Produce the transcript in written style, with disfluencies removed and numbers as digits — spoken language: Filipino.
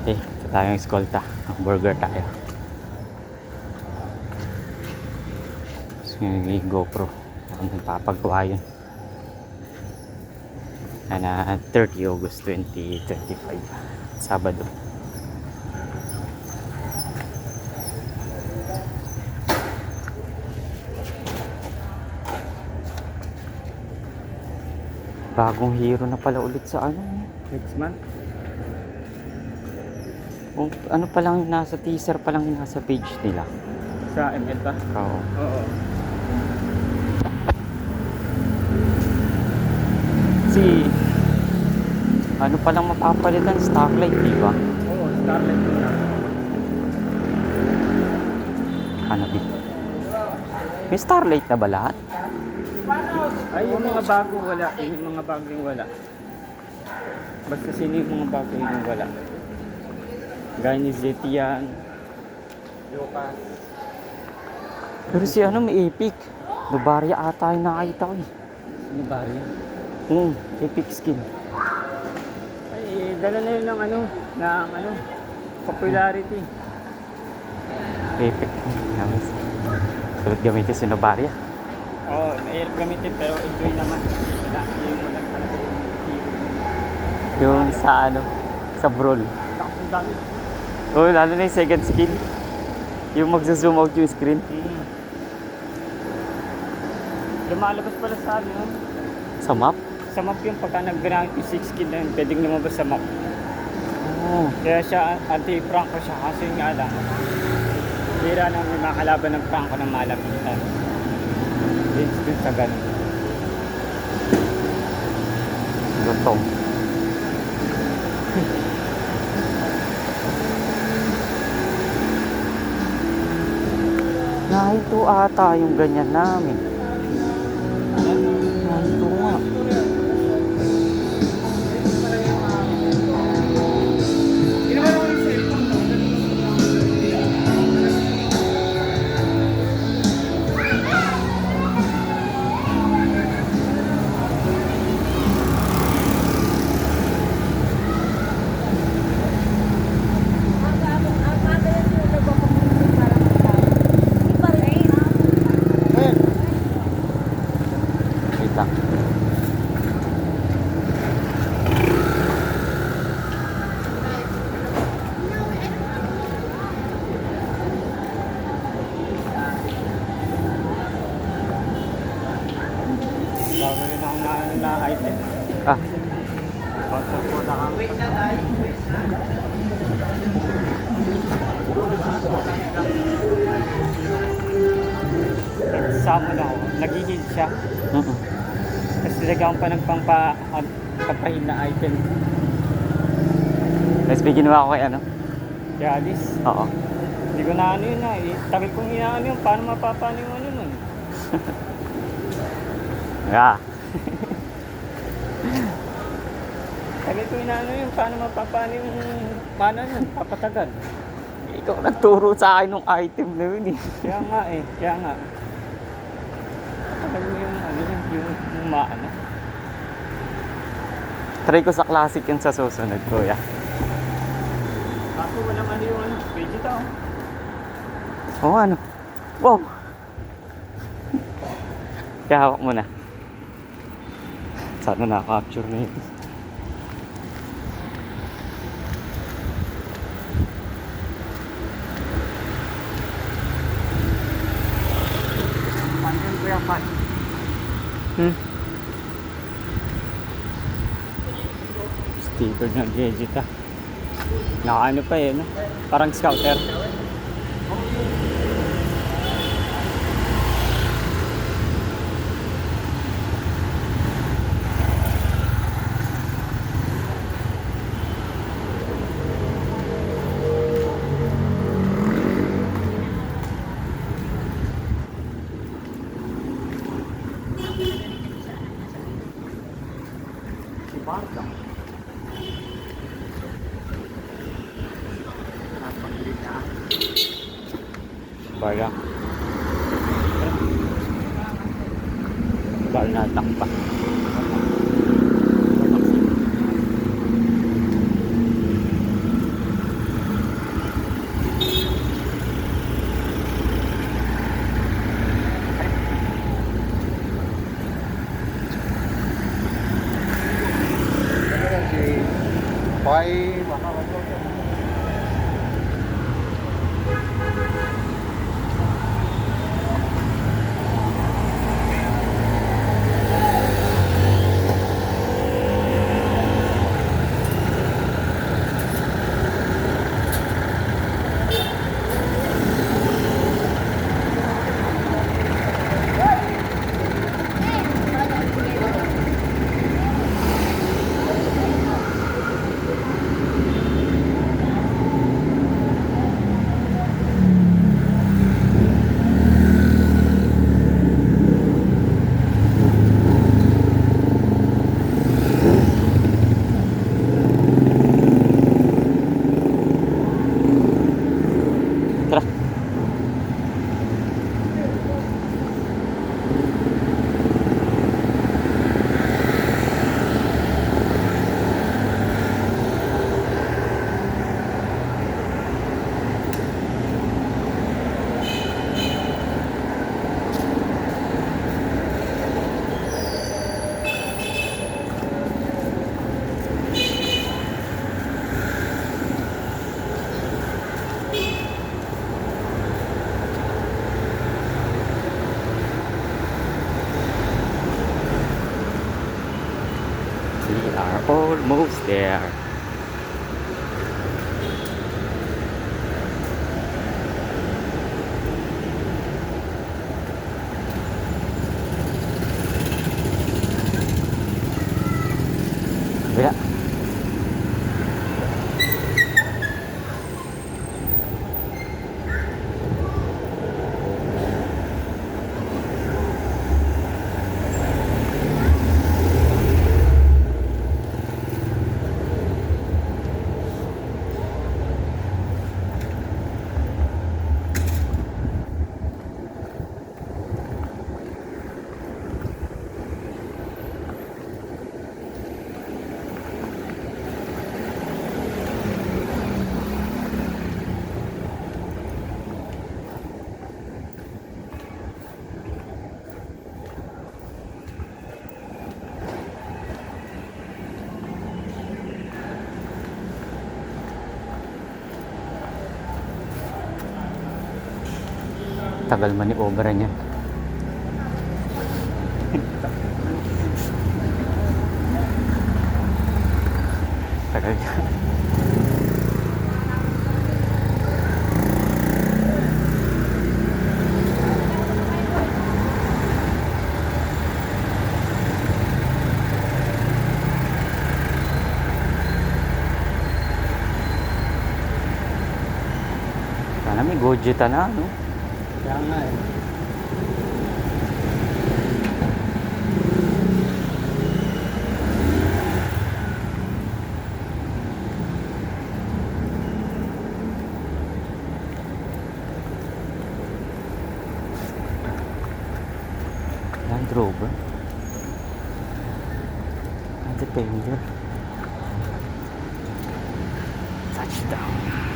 Ito tayong eskolta. Burger tayo. So, yung GoPro. Ang papagawa yun. 30 August 2025. Sabado. Bagong hero na pala ulit sa ano. Next month? Kung ano pa lang nasa teaser pa lang nasa page nila. Sa ML ba? Oo. Oo. Si ano pa lang mapapalitan, Starlight, di ba? Oo, Starlight na. Hanabi. May Starlight na ba lahat? Ay, yung mga bago wala. Yung mga bago yung wala. Basta sino yung mga bago yung wala. Gaya ni Zetian. Lucas. Pero si ano may Epic. Novaria ata yung nakita ko eh. Ano ba rin? Epic skin. Ay, dala na yun ng popularity. Epic. Sulit gamitin si Novaria. Oo, mahirap gamitin pero enjoy naman. Wala yung walang talaga yung hero. Yung sa sa Brawl. Ang dami. Oh, lalo na yung second skill. Yung magzo-zoom out yung screen. Lumalabas pala sa Sa map? sa map yung pagka nag-ground yung 6 skill na yun, pwedeng lumabas sa map. Oo. Kaya siya, anti-pranko siya kasi yun nga lang. Bira na may makalaban ng pranko ng malapitan. It's dun sa ganun. Lutong. Nahito ata yung ganyan namin. Nahito nga. Wait lang. Bago rin ako na item. Ah, Bottle po na kami. Nagsama na ako. Nag-heal siya. Tapos nilagyan ko pa ng pampahil na item. let's begin mo ako kay ano? Kaya Alice, Oo. hindi ko na yun na. Tagal kong inaano yun. Paano mapapano yung ano nun? Yeah. Tagal kong inaano yun. Paano mapapano yung mana yun? Papatagal. Ikaw nagturo sa akin ng item na yun eh. Kaya nga eh. Kaya nga. Tagal mo yung ano yung maano. Try ko sa classic yun sa susunod, kuya. Kaso walang ano yung Vegeta oh. Oo, ano? Wow! Kaya hawak mo na. Sana naka-capture na yun. Pansin ko yung pan. Sticker ng Vegeta. Naka ano pa eh, no? Parang scouter. Si Barca. Baga. Bar na takpa. Why? Tara. We are almost there. Wala. Tagal maniobra niya. Tagal niya. Sana may Gogeta na, no? Kaya nga eh. Land Rover. Defender. Touchdown.